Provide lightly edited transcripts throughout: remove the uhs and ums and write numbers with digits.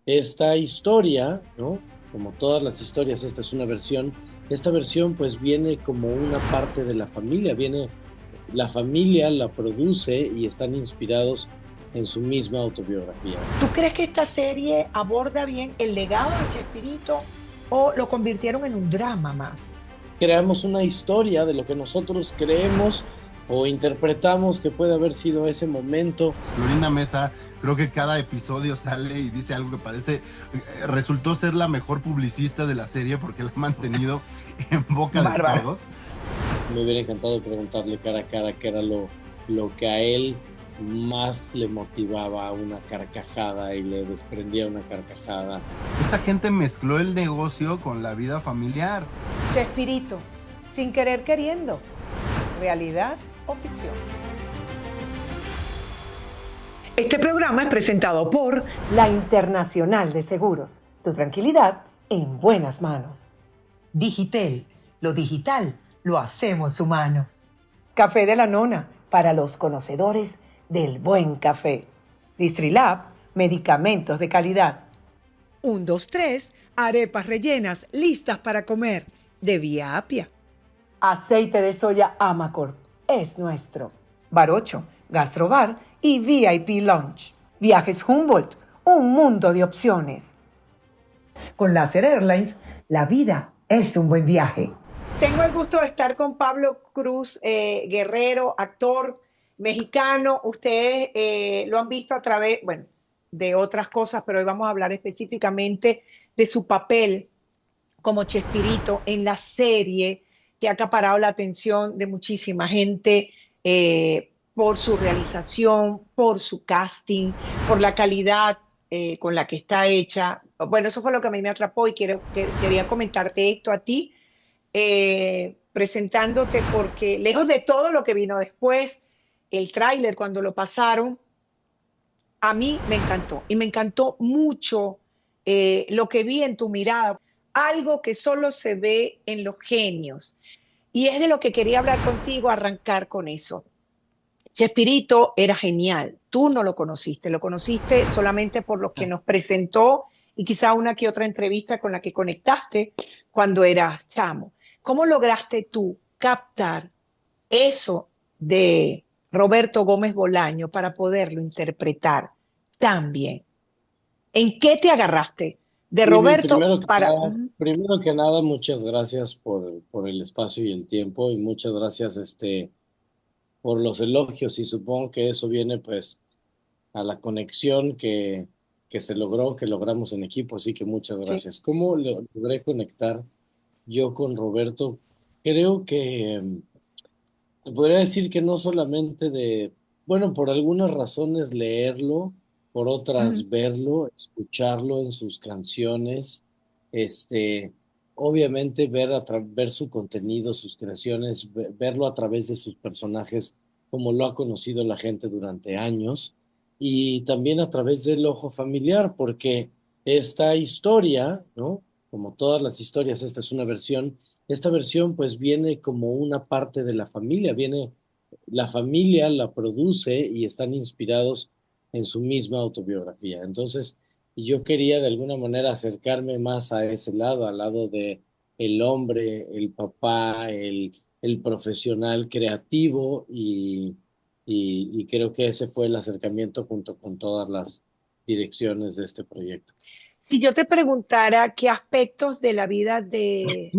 esta historia, ¿no? Como todas las historias, esta es una versión. Esta versión pues viene como una parte de la familia, la familia la produce y están inspirados en su misma autobiografía. ¿Tú crees que esta serie aborda bien el legado de Chespirito o lo convirtieron en un drama más? Creamos una historia de lo que nosotros creemos o interpretamos que puede haber sido ese momento. Florinda Mesa, creo que cada episodio sale y dice algo que parece, resultó ser la mejor publicista de la serie porque la ha mantenido en boca de Bárbara. todos. Me hubiera encantado preguntarle cara a cara qué era lo que a él más le motivaba una carcajada y le desprendía una carcajada. Esta gente mezcló el negocio con la vida familiar. Chespirito, sin querer queriendo, realidad o ficción. Este programa es presentado por la Internacional de Seguros. Tu tranquilidad en buenas manos. Digitel, lo digital lo hacemos humano. Café de la Nona, para los conocedores del buen café. Distrilab, medicamentos de calidad. 1, 2, 3, arepas rellenas listas para comer, de Vía Apia. Aceite de soya Amacorp, es nuestro. Barocho, Gastrobar y VIP Lunch. Viajes Humboldt, un mundo de opciones. Con Láser Airlines, la vida es un buen viaje. Tengo el gusto de estar con Pablo Cruz, guerrero, actor mexicano. Ustedes lo han visto a través, bueno, de otras cosas, pero hoy vamos a hablar específicamente de su papel como Chespirito en la serie que ha acaparado la atención de muchísima gente por su realización, por su casting, por la calidad con la que está hecha. Bueno, eso fue lo que a mí me atrapó y quería comentarte esto a ti, presentándote porque lejos de todo lo que vino después, el tráiler cuando lo pasaron, a mí me encantó y me encantó mucho lo que vi en tu mirada, algo que solo se ve en los genios. Y es de lo que quería hablar contigo, arrancar con eso. Chespirito era genial, tú no lo conociste solamente por lo que nos presentó y quizá una que otra entrevista con la que conectaste cuando eras chamo. ¿Cómo lograste tú captar eso de Roberto Gómez Bolaño para poderlo interpretar tan bien? ¿En qué te agarraste de Ivy, Roberto para... primero que nada, muchas gracias por el espacio y el tiempo y muchas gracias por los elogios y supongo que eso viene pues a la conexión que se logró, que logramos en equipo, así que muchas Sí. gracias. ¿Cómo logré conectar yo con Roberto? Creo que te podría decir que no solamente bueno, por algunas razones leerlo, por Ujú. otras verlo, escucharlo en sus canciones, este, obviamente ver su contenido, sus creaciones, verlo a través de sus personajes, como lo ha conocido la gente durante años, y también a través del ojo familiar, porque esta historia, ¿no? Como todas las historias, esta es una versión. Esta versión pues viene como una parte de la familia, la familia la produce y están inspirados en su misma autobiografía. Entonces, yo quería de alguna manera acercarme más a ese lado, al lado de el hombre, el papá, el profesional creativo y creo que ese fue el acercamiento junto con todas las direcciones de este proyecto. Si yo te preguntara qué aspectos de la vida de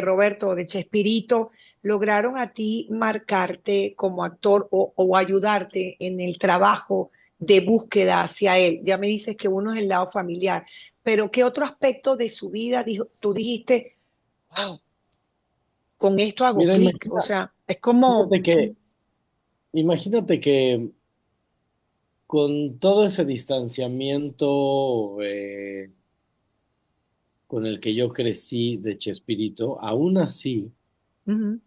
Roberto o de Chespirito lograron a ti marcarte como actor o ayudarte en el trabajo de búsqueda hacia él, ya me dices que uno es el lado familiar, pero ¿qué otro aspecto de su vida tú dijiste, wow, con esto hago Mira, clic? O sea, es como, imagínate imagínate que con todo ese distanciamiento con el que yo crecí de Chespirito, aún así ujú,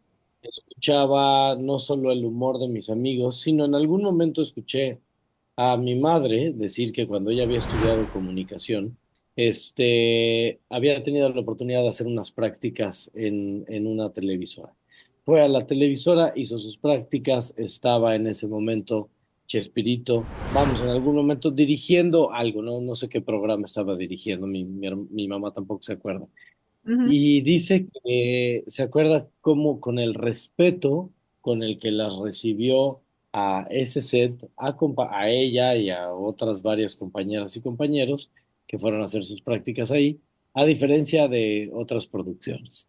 escuchaba no solo el humor de mis amigos, sino en algún momento escuché a mi madre decir que cuando ella había estudiado comunicación, había tenido la oportunidad de hacer unas prácticas en una televisora. Fue a la televisora, hizo sus prácticas, estaba en ese momento Chespirito, vamos, en algún momento dirigiendo algo, ¿no? No sé qué programa estaba dirigiendo, mi mamá tampoco se acuerda. Ujú. Y dice que se acuerda cómo con el respeto con el que las recibió a ese set, a ella y a otras varias compañeras y compañeros que fueron a hacer sus prácticas ahí, a diferencia de otras producciones.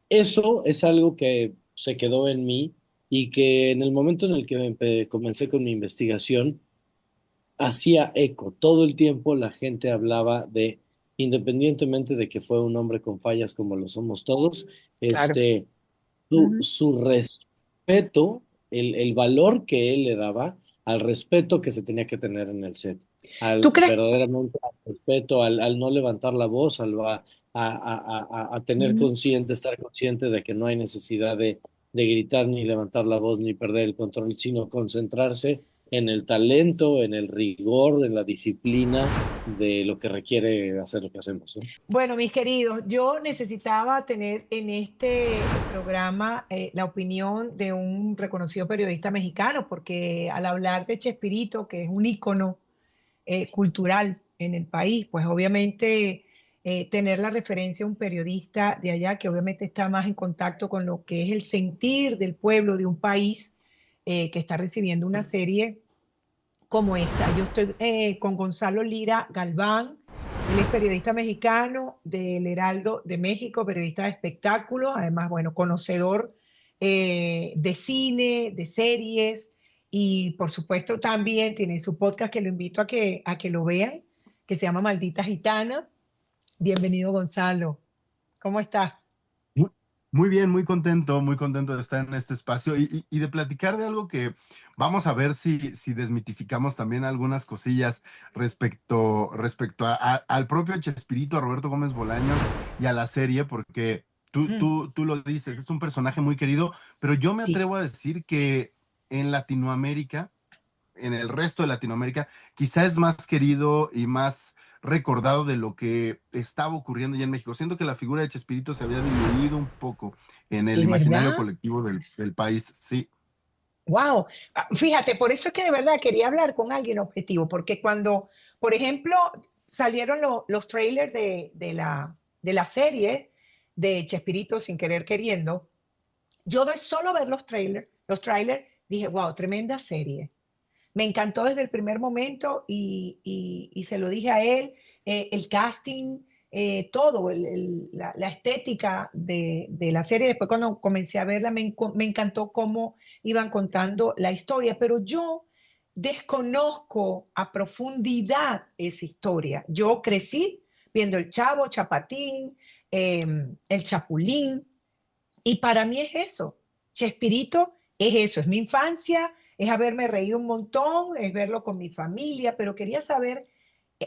Eso es algo que se quedó en mí y que en el momento en el que comencé con mi investigación, hacía eco. Todo el tiempo la gente hablaba de, independientemente de que fue un hombre con fallas como lo somos todos, Claro. este, Ujú. su respeto, el valor que él le daba al respeto que se tenía que tener en el set, al ¿Tú crees? verdaderamente al respeto, al no levantar la voz, a tener Ujú. consciente, estar consciente de que no hay necesidad de gritar ni levantar la voz ni perder el control, sino concentrarse en el talento, en el rigor, en la disciplina de lo que requiere hacer lo que hacemos, ¿no? Bueno, mis queridos, yo necesitaba tener en este programa la opinión de un reconocido periodista mexicano, porque al hablar de Chespirito, que es un ícono cultural en el país, pues obviamente tener la referencia de un periodista de allá que obviamente está más en contacto con lo que es el sentir del pueblo de un país que está recibiendo una serie como esta. Yo estoy con Gonzalo Lira Galván, él es periodista mexicano del Heraldo de México, periodista de espectáculos, además, bueno, conocedor de cine, de series, y por supuesto también tiene su podcast que lo invito a que lo vean, que se llama Maldita Gitana. Bienvenido, Gonzalo. ¿Cómo estás? Muy muy contento de estar en este espacio y de platicar de algo que vamos a ver si desmitificamos también algunas cosillas respecto al propio Chespirito, a Roberto Gómez Bolaños y a la serie, porque Mm, tú lo dices, es un personaje muy querido, pero yo me sí, atrevo a decir que en Latinoamérica, en el resto de Latinoamérica, quizá es más querido y más recordado de lo que estaba ocurriendo ya en México. Siento que la figura de Chespirito se había diluido un poco en el es imaginario verdad. colectivo del país. Sí, Wow, fíjate, por eso es que de verdad quería hablar con alguien objetivo, porque cuando, por ejemplo, salieron los trailers de la serie de Chespirito sin querer queriendo, yo de solo ver los trailers, dije, wow, tremenda serie. Me encantó desde el primer momento y se lo dije a él, el casting, todo, la estética de la serie. Después cuando comencé a verla me encantó cómo iban contando la historia, pero yo desconozco a profundidad esa historia. Yo crecí viendo El Chavo, Chapatín, El Chapulín, y para mí es eso. Chespirito es eso, es mi infancia, es haberme reído un montón, es verlo con mi familia, pero quería saber,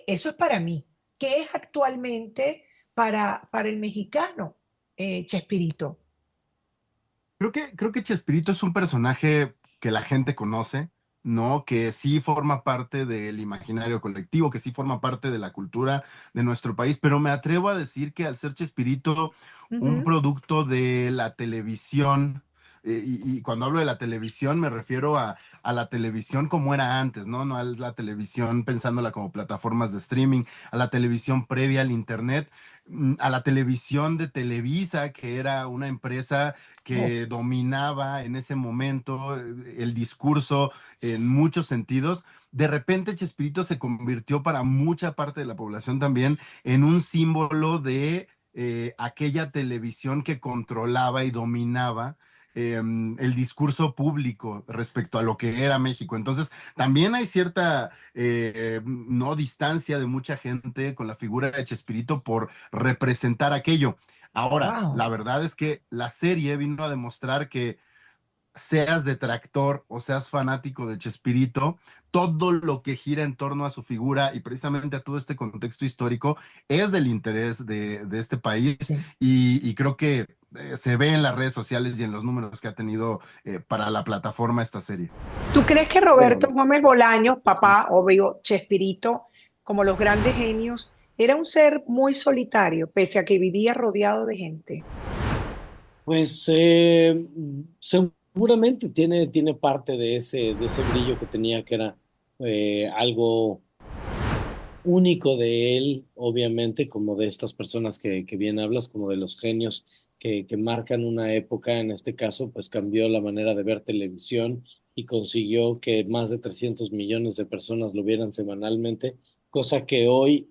eso es para mí, ¿qué es actualmente para el mexicano, Chespirito? creo que Chespirito es un personaje que la gente conoce, ¿no? Que sí forma parte del imaginario colectivo, que sí forma parte de la cultura de nuestro país, pero me atrevo a decir que al ser Chespirito un Ujú. producto de la televisión, y cuando hablo de la televisión me refiero a la televisión como era antes, ¿no? No a la televisión pensándola como plataformas de streaming, a la televisión previa al internet, a la televisión de Televisa, que era una empresa Oh, que dominaba en ese momento el discurso en muchos sentidos. De repente Chespirito se convirtió para mucha parte de la población también en un símbolo de aquella televisión que controlaba y dominaba el discurso público respecto a lo que era México. Entonces, también hay cierta no distancia de mucha gente con la figura de Chespirito por representar aquello. Ahora, wow. la verdad es que la serie vino a demostrar que seas detractor o seas fanático de Chespirito, todo lo que gira en torno a su figura y precisamente a todo este contexto histórico es del interés de este país Sí. y creo que se ve en las redes sociales y en los números que ha tenido para la plataforma esta serie. ¿Tú crees que Bueno, Roberto Gómez Bolaños, papá, obvio, Chespirito, como los grandes genios, era un ser muy solitario, pese a que vivía rodeado de gente? pues seguramente tiene parte de ese brillo que tenía, que era algo único de él, obviamente, como de estas personas que bien hablas, como de los genios que marcan una época. En este caso, pues cambió la manera de ver televisión y consiguió que más de 300 millones de personas lo vieran semanalmente, cosa que hoy,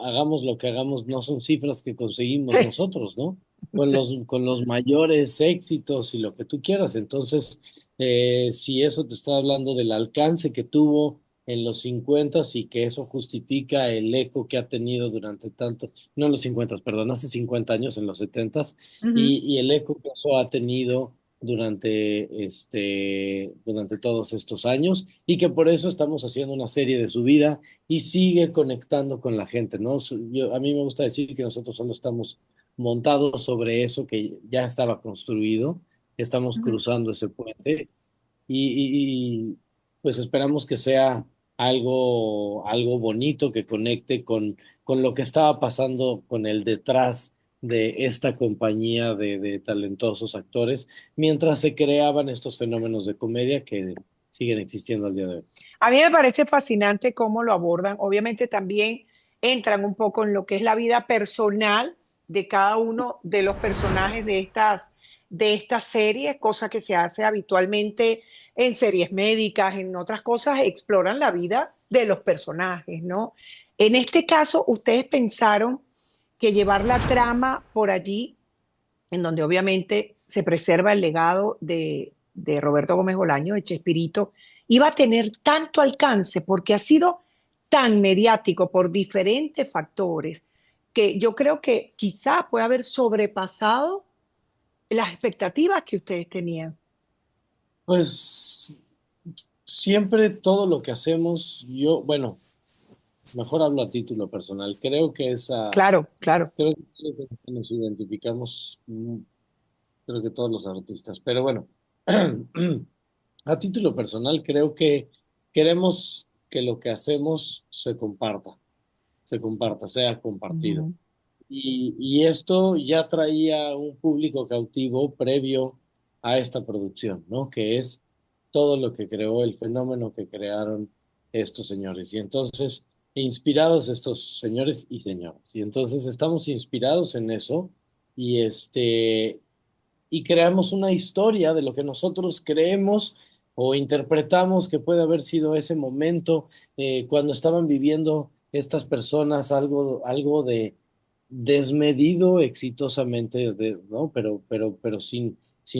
hagamos lo que hagamos, no son cifras que conseguimos Sí, nosotros, ¿no? sí. Con los mayores éxitos y lo que tú quieras. Entonces, si eso te está hablando del alcance que tuvo en los 50 y que eso justifica el eco que ha tenido durante tanto, no en los 50, perdón, hace 50 años, en los 70, Ujú. y el eco que eso ha tenido durante todos estos años, y que por eso estamos haciendo una serie de su vida y sigue conectando con la gente, ¿no? A mí me gusta decir que nosotros solo estamos montados sobre eso que ya estaba construido, estamos Ujú. cruzando ese puente pues esperamos que sea algo bonito que conecte con lo que estaba pasando con el detrás de esta compañía de talentosos actores, mientras se creaban estos fenómenos de comedia que siguen existiendo al día de hoy. A mí me parece fascinante cómo lo abordan. Obviamente también entran un poco en lo que es la vida personal de cada uno de los personajes de estas series, cosa que se hace habitualmente en series médicas, en otras cosas, exploran la vida de los personajes, ¿no? En este caso, ustedes pensaron que llevar la trama por allí, en donde obviamente se preserva el legado de Roberto Gómez Bolaño, de Chespirito, iba a tener tanto alcance porque ha sido tan mediático por diferentes factores que yo creo que quizá puede haber sobrepasado las expectativas que ustedes tenían. Pues siempre todo lo que hacemos, bueno, mejor hablo a título personal. Claro, claro. Creo que nos identificamos, creo que todos los artistas. Pero bueno, a título personal, creo que queremos que lo que hacemos se comparta, sea compartido. Ujú. Y esto ya traía un público cautivo previo a esta producción, ¿no? Que es todo lo que creó, el fenómeno que crearon estos señores. Y entonces, inspirados estos señores y señoras. Y entonces estamos inspirados en eso y y creamos una historia de lo que nosotros creemos o interpretamos que puede haber sido ese momento cuando estaban viviendo estas personas algo de desmedido exitosamente, ¿no? Pero sin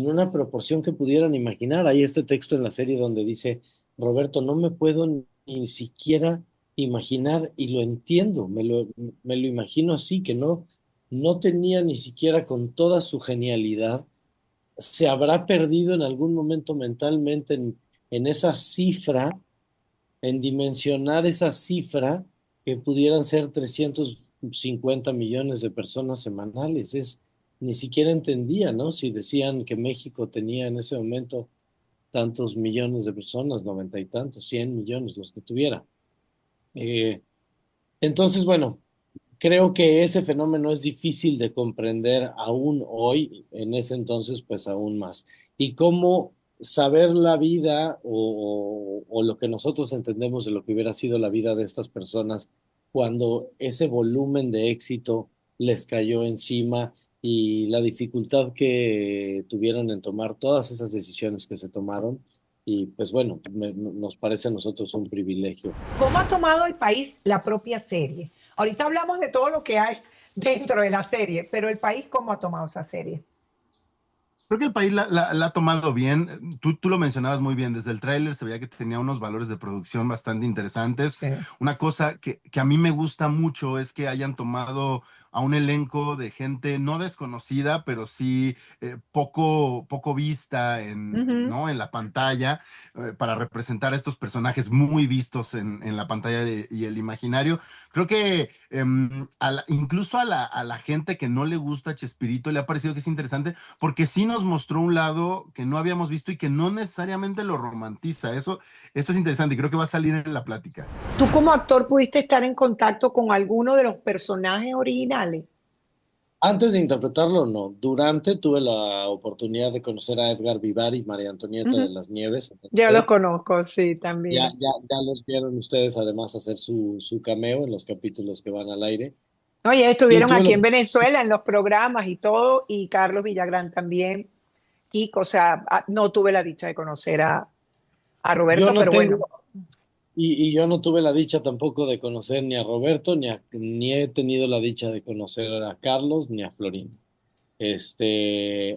una proporción que pudieran imaginar. Hay este texto en la serie donde dice, Roberto, no me puedo ni siquiera imaginar y lo entiendo, me lo imagino así, que no tenía ni siquiera con toda su genialidad, se habrá perdido en algún momento mentalmente en esa cifra, en dimensionar esa cifra que pudieran ser 350 millones de personas semanales. Ni siquiera entendía, ¿no? Si decían que México tenía en ese momento tantos millones de personas, 90 y tantos, 100 millones, los que tuviera. Eh, entonces, bueno, creo que ese fenómeno es difícil de comprender aún hoy, en ese entonces pues aún más. Y cómo saber la vida o lo que nosotros entendemos de lo que hubiera sido la vida de estas personas cuando ese volumen de éxito les cayó encima y la dificultad que tuvieron en tomar todas esas decisiones que se tomaron. Y pues bueno, nos parece a nosotros un privilegio. ¿Cómo ha tomado el país la propia serie? Ahorita hablamos de todo lo que hay dentro de la serie, pero el país, ¿cómo ha tomado esa serie? Creo que el país la ha tomado bien. Tú lo mencionabas muy bien. Desde el tráiler se veía que tenía unos valores de producción bastante interesantes. Sí. Una cosa que a mí me gusta mucho es que hayan tomado a un elenco de gente no desconocida, pero sí poco vista Ujú. ¿no? En la pantalla, para representar a estos personajes muy vistos en la pantalla y el imaginario. Creo que incluso a la gente que no le gusta Chespirito le ha parecido que es interesante porque sí nos mostró un lado que no habíamos visto y que no necesariamente lo romantiza. Eso es interesante y creo que va a salir en la plática. ¿Tú como actor pudiste estar en contacto con alguno de los personajes originales? Antes de interpretarlo, no. Durante tuve la oportunidad de conocer a Edgar Vivar y María Antonieta de Ujú. las Nieves en el Yo los set. conozco, sí, Ya, también. ya, ya los vieron ustedes además hacer su cameo en los capítulos que van al aire. Oye, Y estuvieron tuve la... aquí en Venezuela en los programas y todo, y Carlos Villagrán también. Kiko, o sea, no tuve la dicha de conocer a Yo Roberto, no pero tengo, bueno, y yo no tuve la dicha tampoco de conocer ni a Roberto, ni he tenido la dicha de conocer a Carlos, ni a Florín.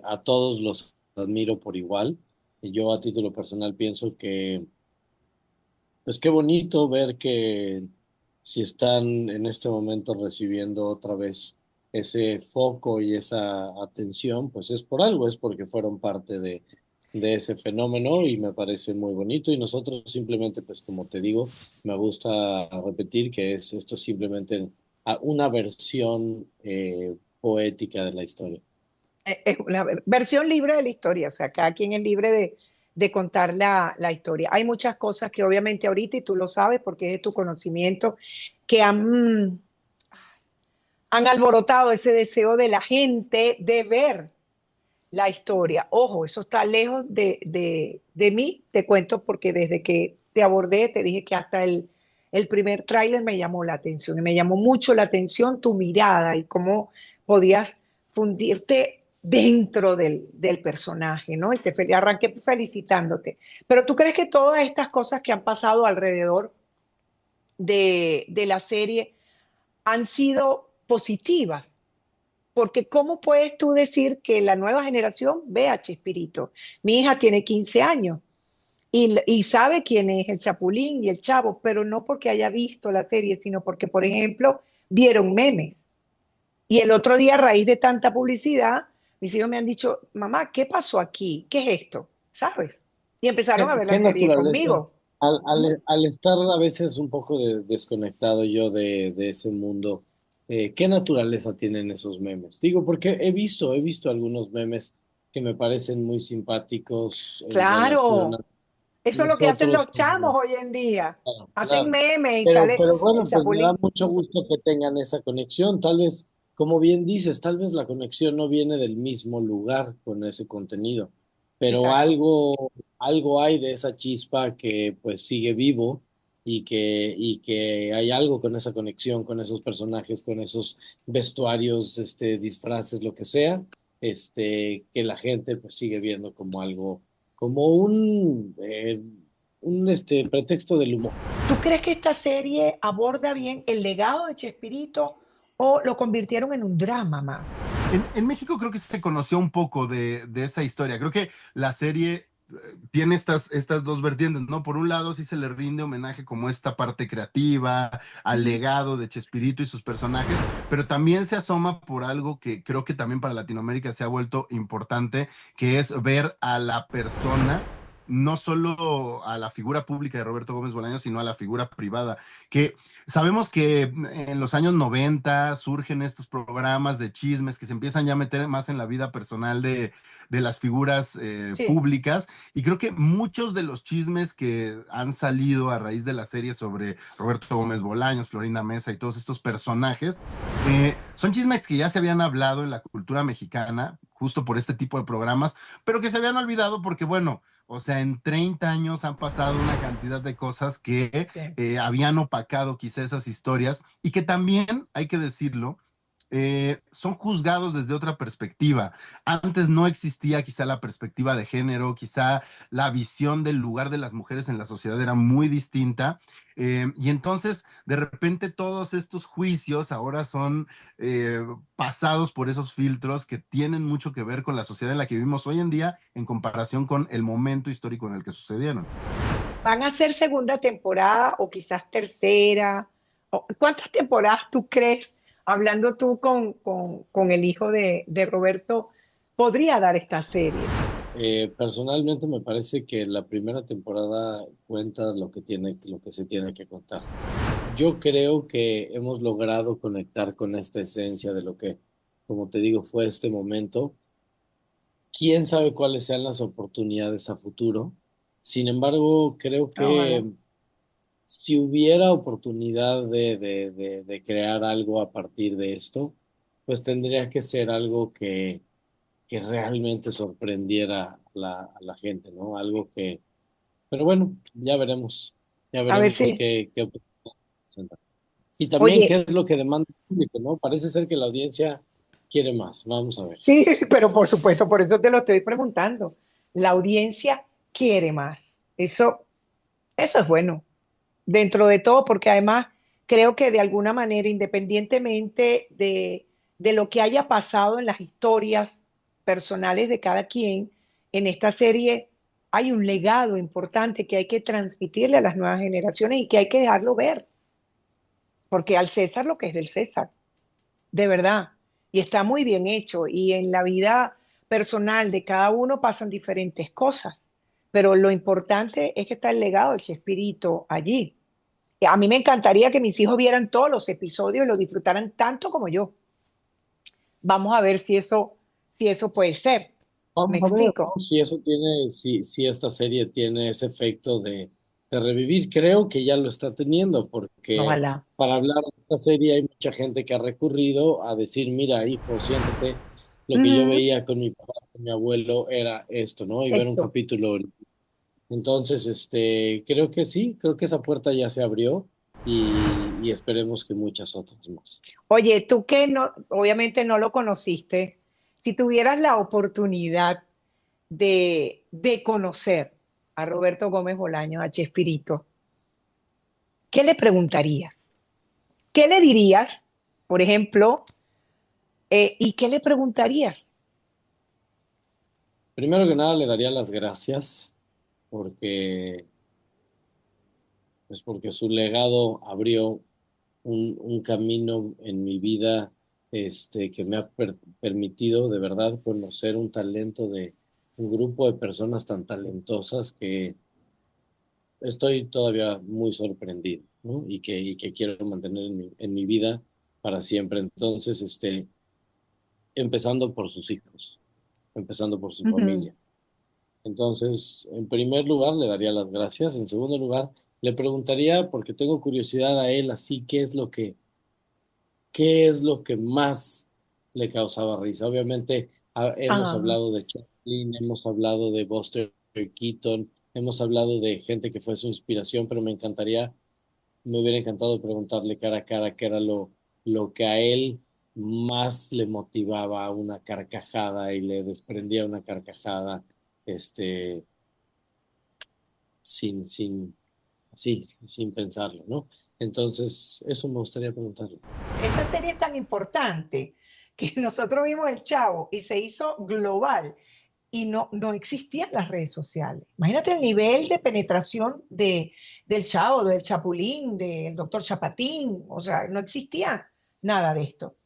A todos los admiro por igual. Y yo a título personal pienso que, pues qué bonito ver que si están en este momento recibiendo otra vez ese foco y esa atención, pues es por algo, es porque fueron parte de ese fenómeno y me parece muy bonito. Y nosotros simplemente, pues como te digo, me gusta repetir que es esto simplemente una versión poética de la historia. es una versión libre de la historia, o sea, cada quien es libre de contar la historia. Hay muchas cosas que obviamente ahorita, y tú lo sabes porque es de tu conocimiento, que han alborotado ese deseo de la gente de ver la historia. Ojo, eso está lejos de mí, te cuento, porque desde que te abordé, te dije que hasta el primer tráiler me llamó la atención y me llamó mucho la atención tu mirada y cómo podías fundirte dentro del personaje, ¿no? Y arranqué felicitándote. Pero tú crees que todas estas cosas que han pasado alrededor de la serie han sido positivas, porque ¿cómo puedes tú decir que la nueva generación ve a Chespirito? Mi hija tiene 15 años y sabe quién es el Chapulín y el Chavo, pero no porque haya visto la serie, sino porque, por ejemplo, vieron memes. Y el otro día, a raíz de tanta publicidad, mis hijos me han dicho, mamá, ¿qué pasó aquí? ¿Qué es esto? ¿Sabes? Y empezaron a ver la Qué serie naturaleza. conmigo. Al, al estar a veces un poco desconectado yo de ese mundo, ¿qué naturaleza tienen esos memes? Digo, porque he visto algunos memes que me parecen muy simpáticos en relación a Claro, eso es lo que hacen nosotros. los chamos hoy en día. Claro, Hacen claro. memes y sale Pero el bueno, pues me da Chapulín. mucho gusto que tengan esa conexión. Tal vez, como bien dices, tal vez la conexión no viene del mismo lugar con ese contenido, pero Exacto. algo hay de esa chispa que pues sigue vivo y que hay algo con esa conexión, con esos personajes, con esos vestuarios, disfraces, lo que sea, que la gente pues sigue viendo como algo, como un pretexto del humor. ¿Tú crees que esta serie aborda bien el legado de Chespirito o lo convirtieron en un drama más? En México creo que se conoció un poco de esa historia. Creo que la serie tiene estas dos vertientes, ¿no? Por un lado, sí se le rinde homenaje como esta parte creativa, al Ujú. legado de Chespirito y sus personajes, pero también se asoma por algo que creo que también para Latinoamérica se ha vuelto importante, que es ver a la persona. No solo a la figura pública de Roberto Gómez Bolaños, sino a la figura privada, que sabemos que en los años 90 surgen estos programas de chismes que se empiezan ya a meter más en la vida personal de las figuras Sí. públicas y creo que muchos de los chismes que han salido a raíz de la serie sobre Roberto Gómez Bolaños, Florinda Mesa y todos estos personajes son chismes que ya se habían hablado en la cultura mexicana justo por este tipo de programas, pero que se habían olvidado porque bueno, o sea, en 30 años han pasado una cantidad de cosas que Sí. habían opacado quizá esas historias y que también, hay que decirlo, son juzgados desde otra perspectiva. Antes no existía quizá la perspectiva de género, quizá la visión del lugar de las mujeres en la sociedad era muy distinta. Y entonces, de repente, todos estos juicios ahora son pasados por esos filtros que tienen mucho que ver con la sociedad en la que vivimos hoy en día en comparación con el momento histórico en el que sucedieron. ¿Van a ser segunda temporada o quizás tercera? ¿Cuántas temporadas tú crees, hablando tú con el hijo de Roberto, podría dar esta serie? Personalmente me parece que la primera temporada cuenta lo que se tiene que contar. Yo creo que hemos logrado conectar con esta esencia de lo que, como te digo, fue este momento. Quién sabe cuáles sean las oportunidades a futuro. Sin embargo, creo Ojalá. que si hubiera oportunidad de crear algo a partir de esto, pues tendría que ser algo que realmente sorprendiera a la gente, ¿no? Algo que, pero bueno, ya A ver veremos si. qué opinan. Y también qué Oye, es lo que demanda el público, ¿no? Parece ser que la audiencia quiere más. Vamos a ver. sí, pero por supuesto, por eso te lo estoy preguntando. La audiencia quiere más. Eso es bueno, dentro de todo, porque además creo que de alguna manera, independientemente de lo que haya pasado en las historias personales de cada quien, en esta serie hay un legado importante que hay que transmitirle a las nuevas generaciones y que hay que dejarlo ver, porque al César lo que es del César, de verdad. Y está muy bien hecho. Y en la vida personal de cada uno pasan diferentes cosas. Pero lo importante es que está el legado de Chespirito allí. A mí me encantaría que mis hijos vieran todos los episodios y lo disfrutaran tanto como yo. Vamos a ver si eso puede ser. ¿Me Vamos a ver, explico? ¿no? Si eso tiene, si esta serie tiene ese efecto de revivir. Creo que ya lo está teniendo, porque Ojalá. para hablar de esta serie hay mucha gente que ha recurrido a decir, mira, hijo, siéntate, lo que yo Ujú. veía con mi papá, con mi abuelo, era esto, ¿no? Y ver un Esto. capítulo. Entonces, creo que sí, creo que esa puerta ya se abrió y esperemos que muchas otras más. Oye, tú que no, obviamente no lo conociste, si tuvieras la oportunidad de conocer a Roberto Gómez Bolaños, a Chespirito, ¿qué le preguntarías? ¿Qué le dirías, por ejemplo, y qué le preguntarías? Primero que nada, le daría las gracias porque, pues porque su legado abrió un camino en mi vida, que me ha permitido de verdad conocer un talento de un grupo de personas tan talentosas que estoy todavía muy sorprendido, ¿no? Y que quiero mantener en mi vida para siempre. Entonces, empezando por sus hijos, empezando por su Ujú. familia. Entonces, en primer lugar, le daría las gracias. En segundo lugar, le preguntaría, porque tengo curiosidad a él, así, qué es lo que más le causaba risa. Obviamente, hemos Ah, hablado de Chaplin, hemos hablado de Buster Keaton, hemos hablado de gente que fue su inspiración, pero me hubiera encantado preguntarle cara a cara qué era lo que a él más le motivaba una carcajada y le desprendía una carcajada, este, sin, así, sin pensarlo, ¿no? Entonces, eso me gustaría preguntarle. esta serie es tan importante que nosotros vimos El Chavo y se hizo global y no existían las redes sociales. Imagínate el nivel de penetración del Chavo, del Chapulín, del doctor Chapatín, o sea, no existía nada de esto.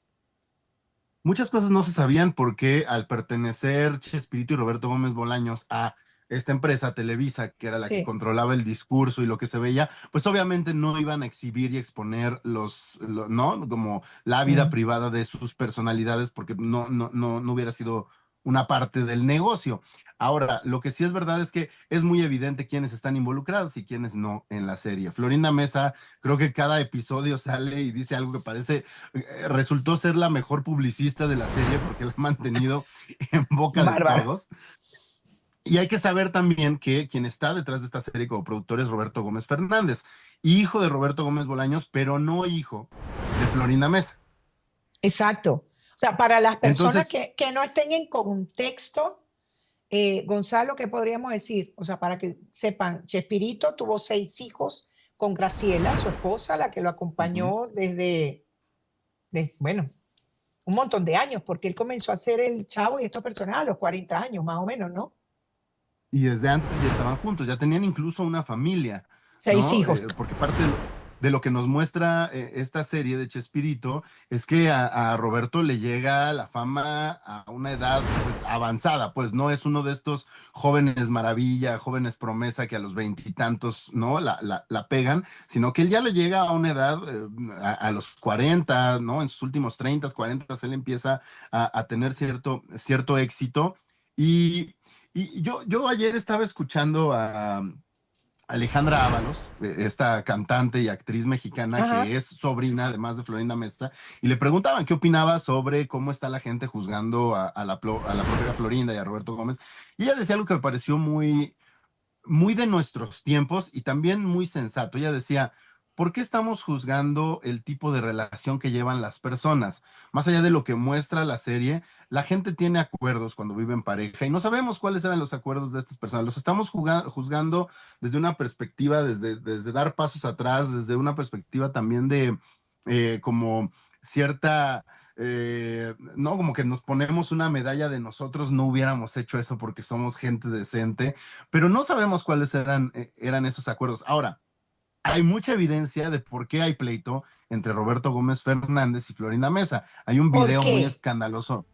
Muchas cosas no se sabían porque al pertenecer Chespirito y Roberto Gómez Bolaños a esta empresa Televisa, que era la que Sí. controlaba el discurso y lo que se veía, pues obviamente no iban a exhibir y exponer ¿no? Como la vida Mm. privada de sus personalidades porque no hubiera sido una parte del negocio. Ahora, lo que sí es verdad es que es muy evidente quiénes están involucrados y quiénes no en la serie. Florinda Mesa, creo que cada episodio sale y dice algo que parece resultó ser la mejor publicista de la serie porque la ha mantenido en boca de Bárbara. todos. Y hay que saber también que quien está detrás de esta serie como productor es Roberto Gómez Fernández, hijo de Roberto Gómez Bolaños, pero no hijo de Florinda Mesa. Exacto. O sea, para las personas Entonces, que no estén en contexto, Gonzalo, ¿qué podríamos decir? O sea, para que sepan, Chespirito tuvo 6 hijos con Graciela, su esposa, la que lo ujú, acompañó bueno, un montón de años, porque él comenzó a ser el Chavo y estos personajes a los 40 años, más o menos, ¿no? y desde antes ya estaban juntos, ya tenían incluso una familia, 6 hijos. Porque parte de lo que nos muestra esta serie de Chespirito es que a Roberto le llega la fama a una edad pues avanzada, pues no es uno de estos jóvenes maravilla, jóvenes promesa que a los veintitantos, ¿no? La pegan, sino que él ya le llega a una edad, a los 40, ¿no? En sus últimos 30, 40, él empieza a tener cierto éxito y... yo ayer estaba escuchando Alejandra Ábalos, esta cantante y actriz mexicana Ajá. que es sobrina además de Florinda Mesa, y le preguntaban qué opinaba sobre cómo está la gente juzgando a la propia Florinda y a Roberto Gómez. Y ella decía algo que me pareció muy de nuestros tiempos y también muy sensato. Ella decía, ¿por qué estamos juzgando el tipo de relación que llevan las personas? Más allá de lo que muestra la serie, la gente tiene acuerdos cuando vive en pareja y no sabemos cuáles eran los acuerdos de estas personas. Los estamos juzgando desde una perspectiva, desde dar pasos atrás, desde una perspectiva también de como cierta no, como que nos ponemos una medalla de nosotros no hubiéramos hecho eso porque somos gente decente, pero no sabemos cuáles eran esos acuerdos. Ahora, hay mucha evidencia de por qué hay pleito entre Roberto Gómez Fernández y Florinda Mesa. Hay un ¿Por video muy qué? escandaloso.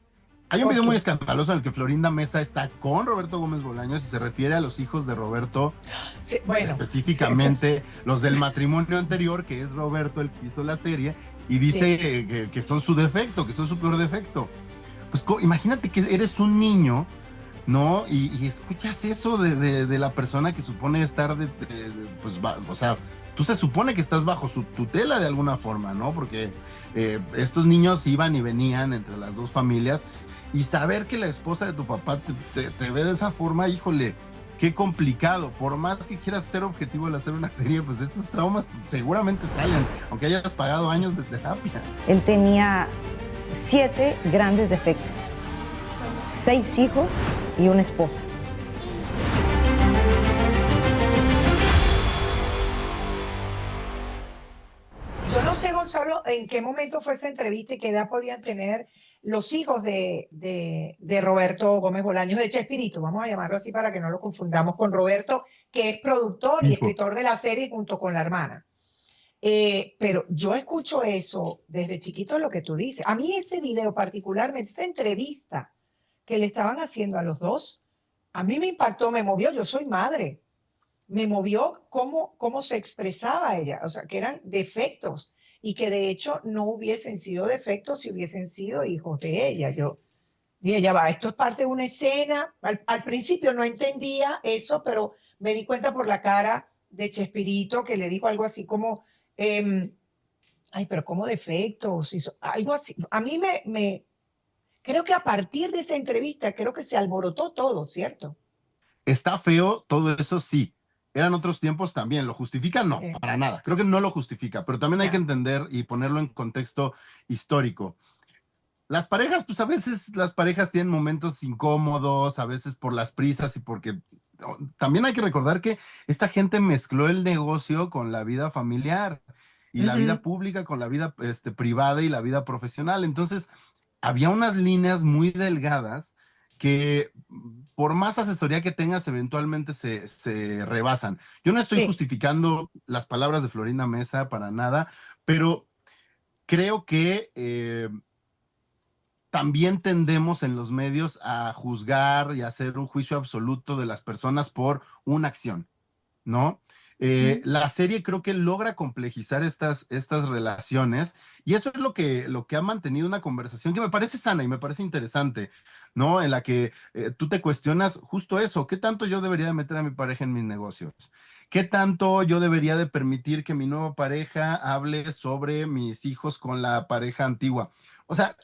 Hay un ¿Por video muy qué? escandaloso en el que Florinda Mesa está con Roberto Gómez Bolaños y se refiere a los hijos de Roberto, Sí, bueno, sí, específicamente los del matrimonio anterior, que es Roberto el que hizo la serie, y sí. dice que son su defecto, que son su peor defecto. Pues imagínate que eres un niño, ¿no? Y escuchas eso de la persona que supone estar pues, o sea, tú se supone que estás bajo su tutela de alguna forma, ¿no? Porque estos niños iban y venían entre las dos familias y saber que la esposa de tu papá te ve de esa forma, híjole, qué complicado. Por más que quieras ser objetivo al hacer una serie, pues estos traumas seguramente salen, aunque hayas pagado años de terapia. Él tenía 7 grandes defectos, 6 hijos y una esposa. Yo no sé, Gonzalo, en qué momento fue esa entrevista y qué edad podían tener los hijos de Roberto Gómez Bolaños, de Chespirito, vamos a llamarlo así para que no lo confundamos con Roberto, que es productor y Hijo. escritor de la serie junto con la hermana. Pero yo escucho eso desde chiquito, lo que tú dices. A mí ese video particularmente, esa entrevista que le estaban haciendo a los dos, a mí me impactó, me movió. Yo soy madre, me movió cómo se expresaba ella, o sea, que eran defectos y que de hecho no hubiesen sido defectos si hubiesen sido hijos de ella. Yo dije, ya va, esto es parte de una escena. Al principio no entendía eso, pero me di cuenta por la cara de Chespirito que le dijo algo así como, ay, pero ¿cómo defectos? Algo así. A mí creo que a partir de esa entrevista, creo que se alborotó todo, ¿cierto? Está feo, todo eso sí. Eran otros tiempos también. ¿Lo justifica? No, para nada. Creo que no lo justifica, pero también hay que Ya. entender y ponerlo en contexto histórico. Las parejas, pues a veces las parejas tienen momentos incómodos, a veces por las prisas y porque también hay que recordar que esta gente mezcló el negocio con la vida familiar y la vida Ujú. pública con la vida privada y la vida profesional. Entonces, había unas líneas muy delgadas que por más asesoría que tengas, eventualmente se rebasan. Yo no estoy Sí. justificando las palabras de Florinda Mesa para nada, pero creo que también tendemos en los medios a juzgar y a hacer un juicio absoluto de las personas por una acción, ¿no? Ujú. La serie creo que logra complejizar estas relaciones y eso es lo que ha mantenido una conversación que me parece sana y me parece interesante, ¿no? En la que tú te cuestionas justo eso, ¿qué tanto yo debería de meter a mi pareja en mis negocios? ¿Qué tanto yo debería de permitir que mi nueva pareja hable sobre mis hijos con la pareja antigua? O sea,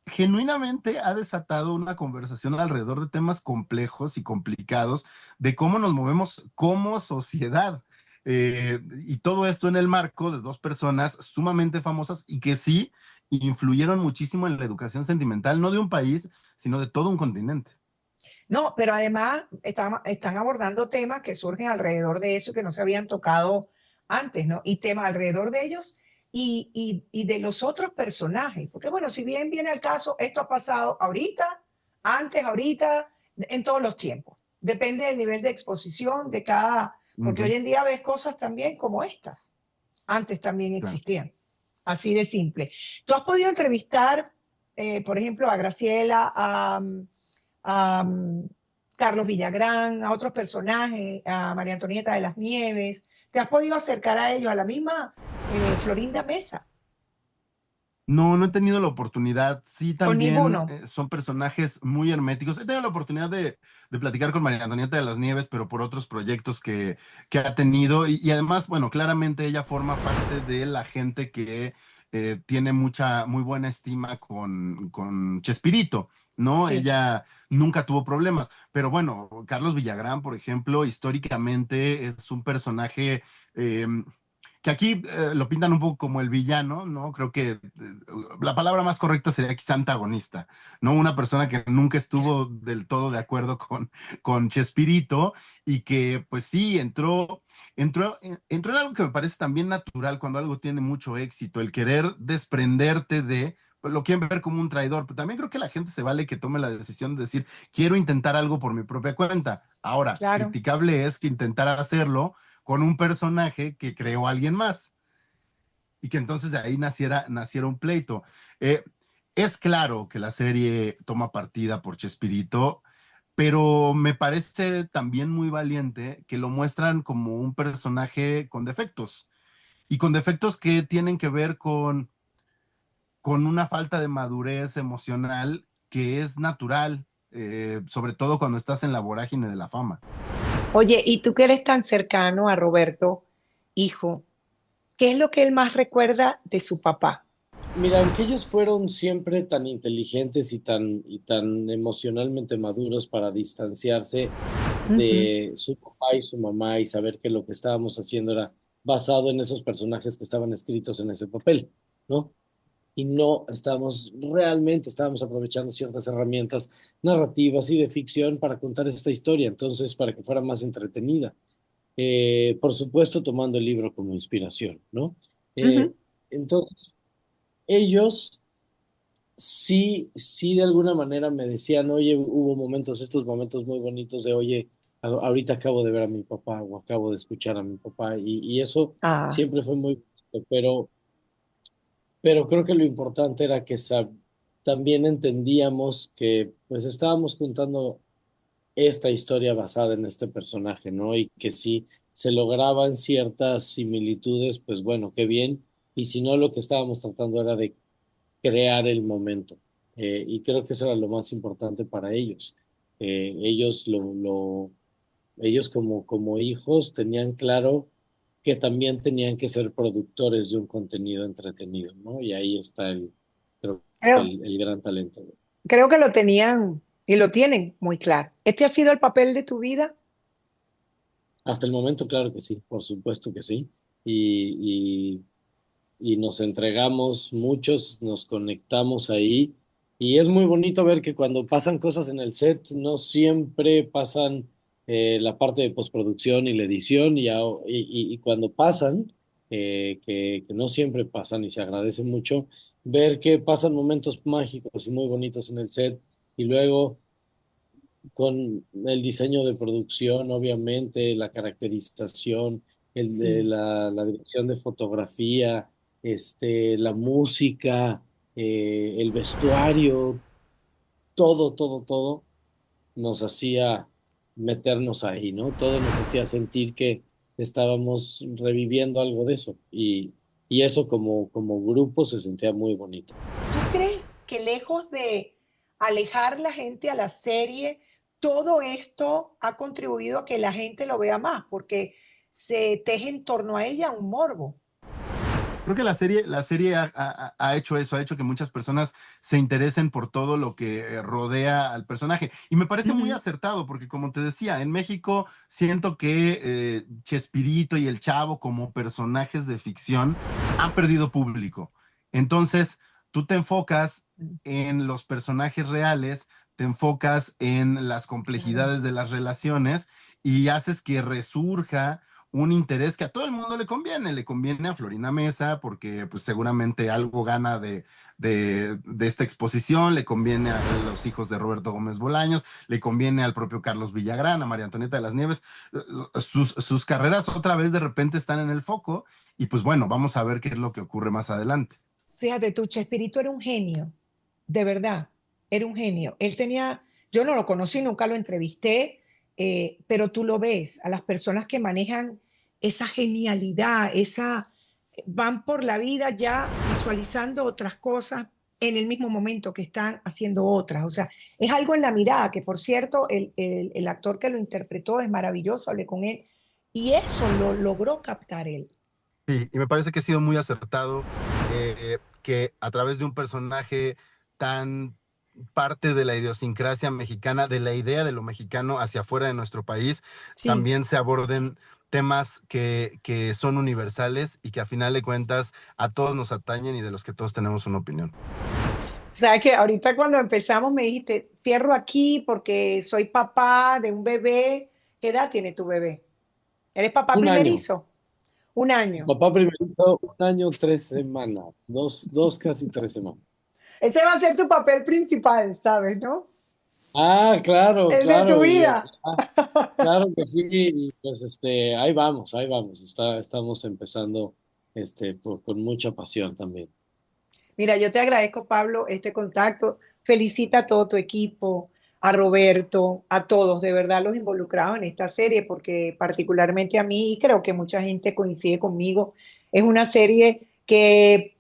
genuinamente ha desatado una conversación alrededor de temas complejos y complicados de cómo nos movemos como sociedad. Y todo esto en el marco de dos personas sumamente famosas y que sí influyeron muchísimo en la educación sentimental, no de un país, sino de todo un continente. No, pero además están abordando temas que surgen alrededor de eso que no se habían tocado antes, ¿no? Y temas alrededor de ellos y de los otros personajes. Porque bueno, si bien viene el caso, esto ha pasado ahorita, antes, ahorita, en todos los tiempos. Depende del nivel de exposición de cada, porque hoy Ujú, en día ves cosas también como estas. Antes también claro. existían. Así de simple. ¿Tú has podido entrevistar, por ejemplo, a Graciela, a Carlos Villagrán, a otros personajes, a María Antonieta de las Nieves? ¿Te has podido acercar a ellos, a la misma Florinda Mesa? No, no he tenido la oportunidad. Sí, ¿Con también ninguno? son personajes muy herméticos. He tenido la oportunidad de platicar con María Antonieta de las Nieves, pero por otros proyectos que ha tenido. Y además, bueno, claramente ella forma parte de la gente que tiene muy buena estima con Chespirito, ¿no? Sí. Ella nunca tuvo problemas. Pero bueno, Carlos Villagrán, por ejemplo, históricamente es un personaje... que aquí lo pintan un poco como el villano, ¿no? Creo que la palabra más correcta sería quizá antagonista, ¿no? Una persona que nunca estuvo del todo de acuerdo con Chespirito y que pues sí, entró en algo que me parece también natural cuando algo tiene mucho éxito, el querer desprenderte de... Pues lo quieren ver como un traidor, pero también creo que la gente se vale que tome la decisión de decir, quiero intentar algo por mi propia cuenta. Ahora, Claro. criticable es que intentara hacerlo con un personaje que creó alguien más y que entonces de ahí naciera un pleito. Eh, es claro que la serie toma partida por Chespirito, pero me parece también muy valiente que lo muestran como un personaje con defectos y con defectos que tienen que ver con una falta de madurez emocional que es natural, sobre todo cuando estás en la vorágine de la fama. Oye, y tú que eres tan cercano a Roberto, hijo, ¿qué es lo que él más recuerda de su papá? Mira, aunque ellos fueron siempre tan inteligentes y tan emocionalmente maduros para distanciarse Ujú. de su papá y su mamá y saber que lo que estábamos haciendo era basado en esos personajes que estaban escritos en ese papel, ¿no? Y no estábamos aprovechando ciertas herramientas narrativas y de ficción para contar esta historia, entonces para que fuera más entretenida. Por supuesto, tomando el libro como inspiración, ¿no? Eh, Ujú. entonces, ellos sí de alguna manera me decían, oye, hubo momentos, estos momentos muy bonitos de, oye, ahorita acabo de ver a mi papá o acabo de escuchar a mi papá y eso Ah, siempre fue muy bonito, pero creo que lo importante era que también entendíamos que pues estábamos contando esta historia basada en este personaje, ¿no? Y que si se lograban ciertas similitudes, pues bueno, qué bien. Y si no, lo que estábamos tratando era de crear el momento. Y creo que eso era lo más importante para ellos. Ellos ellos como hijos tenían claro que también tenían que ser productores de un contenido entretenido, ¿no? Y ahí está creo que creo, el gran talento. creo que lo tenían y lo tienen muy claro. ¿Este ha sido el papel de tu vida? Hasta el momento, claro que sí, por supuesto que sí. Y, y nos entregamos muchos, nos conectamos ahí. Y es muy bonito ver que cuando pasan cosas en el set, no siempre pasan la parte de postproducción y la edición, y cuando pasan, que no siempre pasan y se agradece mucho, ver que pasan momentos mágicos y muy bonitos en el set, y luego con el diseño de producción, obviamente, la caracterización, Sí. la dirección de fotografía, la música, el vestuario, todo nos hacía meternos ahí, ¿no? Todo nos hacía sentir que estábamos reviviendo algo de eso. Y eso como grupo se sentía muy bonito. ¿Tú crees que lejos de alejar la gente a la serie, todo esto ha contribuido a que la gente lo vea más? Porque se teje en torno a ella un morbo. Creo que la serie ha hecho eso, ha hecho que muchas personas se interesen por todo lo que rodea al personaje. Y me parece muy Ujú. acertado, porque como te decía, en México siento que Chespirito y el Chavo como personajes de ficción han perdido público. Entonces, tú te enfocas en los personajes reales, te enfocas en las Claro. complejidades de las relaciones y haces que resurja un interés que a todo el mundo le conviene a Florinda Mesa porque pues seguramente algo gana de esta exposición, le conviene a los hijos de Roberto Gómez Bolaños, le conviene al propio Carlos Villagrán, a María Antonieta de las Nieves, sus carreras otra vez de repente están en el foco y pues bueno, vamos a ver qué es lo que ocurre más adelante. Fíjate tú, Chespirito era un genio, de verdad, era un genio. Él tenía, yo no lo conocí, nunca lo entrevisté, pero tú lo ves, a las personas que manejan esa genialidad, esa van por la vida ya visualizando otras cosas en el mismo momento que están haciendo otras. O sea, es algo en la mirada, que por cierto, el actor que lo interpretó es maravilloso, hablé con él, y eso lo logró captar él. Sí, y me parece que ha sido muy acertado, que a través de un personaje tan parte de la idiosincrasia mexicana, de la idea de lo mexicano hacia afuera de nuestro país, Sí. también se aborden temas que son universales y que a final de cuentas a todos nos atañen y de los que todos tenemos una opinión. Sabes que ahorita cuando empezamos me dijiste, cierro aquí porque soy papá de un bebé. ¿Qué edad tiene tu bebé? ¿Eres papá Un año. primerizo? Un año. Papá primerizo, 1 año, 3 semanas, casi 3 semanas. Ese va a ser tu papel principal, ¿sabes, no? Ah, claro, El de tu claro, vida. claro que sí, y pues ahí vamos, estamos empezando con mucha pasión también. Mira, yo te agradezco, Pablo, este contacto. Felicita a todo tu equipo, a Roberto, a todos, de verdad, los involucrados en esta serie, porque particularmente a mí, y creo que mucha gente coincide conmigo, es una serie que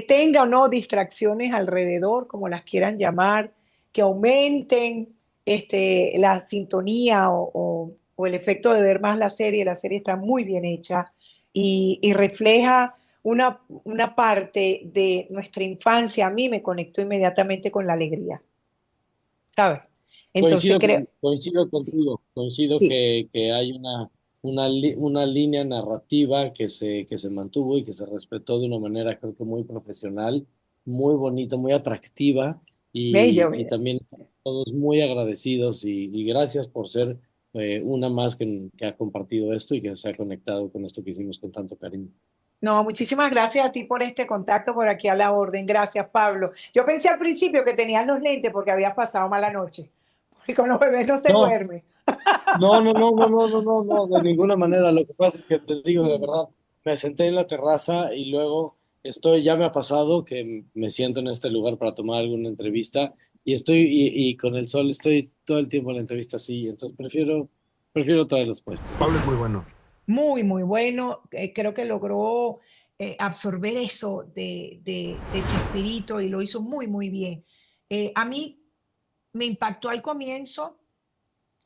tenga o no distracciones alrededor, como las quieran llamar, que aumenten la sintonía o el efecto de ver más la serie. La serie está muy bien hecha y refleja una parte de nuestra infancia. A mí me conectó inmediatamente con la alegría, ¿sabes? Entonces creo, Coincido sí, contigo, coincido sí, que hay una línea narrativa que se mantuvo y que se respetó de una manera creo que muy profesional, muy bonita, muy atractiva bello, y bello. también todos muy agradecidos y gracias por ser una más que ha compartido esto y que se ha conectado con esto que hicimos con tanto cariño. No, muchísimas gracias a ti por este contacto por aquí a la orden. Gracias, Pablo. Yo pensé al principio que tenías los lentes porque habías pasado mala noche. Porque con los bebés no se No, duerme. no, no, no, no, no, no, no, no, de ninguna manera. Lo que pasa es que te digo de Sí. verdad, me senté en la terraza y luego ya me ha pasado que me siento en este lugar para tomar alguna entrevista y con el sol estoy todo el tiempo en la entrevista así, entonces prefiero traerlos puestos, ¿no? Pablo es muy bueno. Muy, muy bueno. Creo que logró absorber eso de Chespirito y lo hizo muy, muy bien. A mí me impactó al comienzo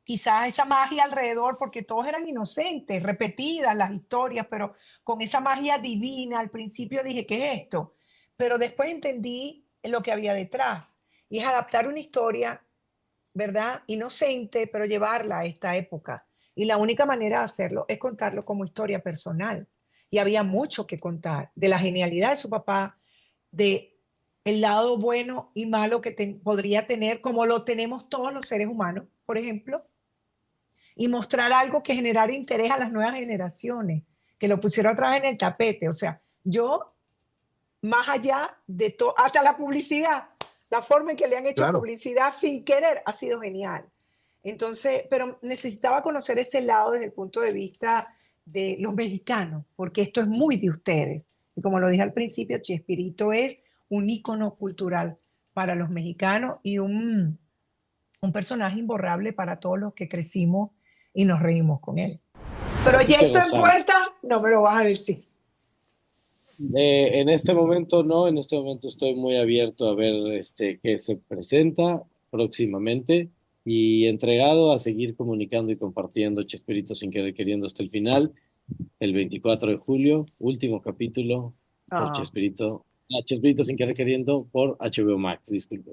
quizás esa magia alrededor, porque todos eran inocentes, repetidas las historias, pero con esa magia divina, al principio dije, ¿qué es esto? Pero después entendí lo que había detrás, y es adaptar una historia, ¿verdad? Inocente, pero llevarla a esta época. Y la única manera de hacerlo es contarlo como historia personal. Y había mucho que contar de la genialidad de su papá, de el lado bueno y malo que podría tener, como lo tenemos todos los seres humanos, por ejemplo, y mostrar algo que generara interés a las nuevas generaciones, que lo pusiera otra vez en el tapete. O sea, yo, más allá de todo, hasta la publicidad, la forma en que le han hecho Claro. publicidad sin querer ha sido genial. Entonces, pero necesitaba conocer ese lado desde el punto de vista de los mexicanos, porque esto es muy de ustedes. Y como lo dije al principio, Chespirito es un ícono cultural para los mexicanos y un personaje imborrable para todos los que crecimos y nos reímos con él. Así que Proyecto en gozar. puerta, no me lo vas a decir. En este momento no, en este momento estoy muy abierto a ver qué se presenta próximamente y entregado a seguir comunicando y compartiendo Chespirito sin querer queriendo hasta el final, el 24 de julio, último capítulo por Ah, Chespirito sin querer queriendo por HBO Max, disculpe.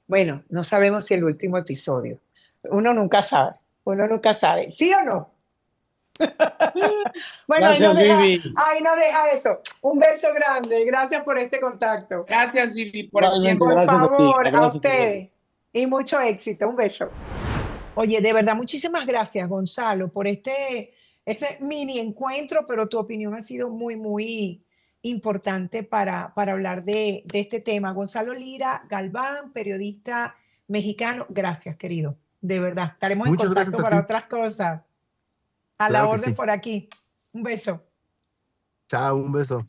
bueno, no sabemos si el último episodio. Uno nunca sabe. Uno nunca sabe. ¿Sí o no? Bueno, Gracias, Vivi. ahí no deja eso. Un beso grande. Gracias por este contacto. Gracias, Vivi, por el Igualmente, tiempo. Por gracias a ti. favor, a Abrazos y besos. ustedes. Y mucho éxito. Un beso. Oye, de verdad, muchísimas gracias, Gonzalo, por este mini encuentro, pero tu opinión ha sido muy, muy importante para hablar de este tema. Gonzalo Lira Galván, periodista mexicano, gracias, querido. De verdad, estaremos en Muchas gracias contacto a para ti. otras cosas. A la Claro que orden sí. por aquí. Un beso. Chao, un beso.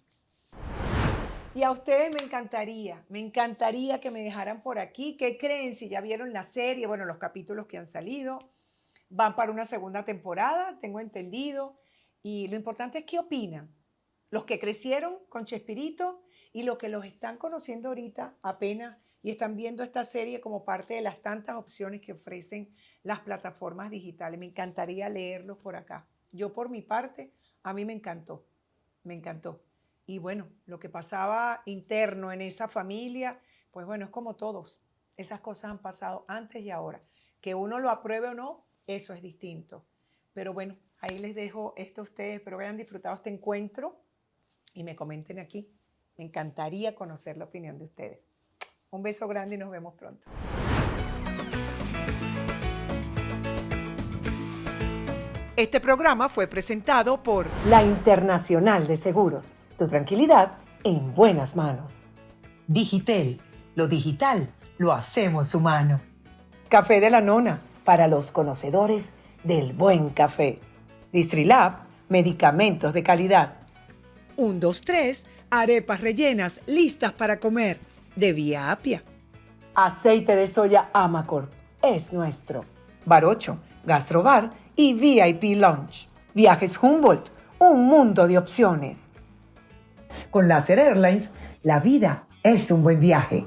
Y a ustedes me encantaría que me dejaran por aquí. ¿Qué creen? Si ya vieron la serie, bueno, los capítulos que han salido, van para una segunda temporada, tengo entendido. Y lo importante es qué opinan. los que crecieron con Chespirito y los que los están conociendo ahorita apenas y están viendo esta serie como parte de las tantas opciones que ofrecen las plataformas digitales. Me encantaría leerlos por acá. Yo por mi parte, a mí me encantó, me encantó. Y bueno, lo que pasaba interno en esa familia, pues bueno, es como todos. Esas cosas han pasado antes y ahora. Que uno lo apruebe o no, eso es distinto. Pero bueno, ahí les dejo esto a ustedes. Espero que hayan disfrutado este encuentro y me comenten aquí. Me encantaría conocer la opinión de ustedes. Un beso grande y nos vemos pronto. Este programa fue presentado por la Internacional de Seguros. Tu tranquilidad en buenas manos. Digitel, lo digital lo hacemos humano. Café de la Nona, para los conocedores del buen café. Distrilab, medicamentos de calidad. 1, 2, 3, arepas rellenas listas para comer, de Vía Apia. Aceite de soya Amacorp, es nuestro. Barocho, Gastrobar y VIP Lunch. Viajes Humboldt, un mundo de opciones. Con Láser Airlines, la vida es un buen viaje.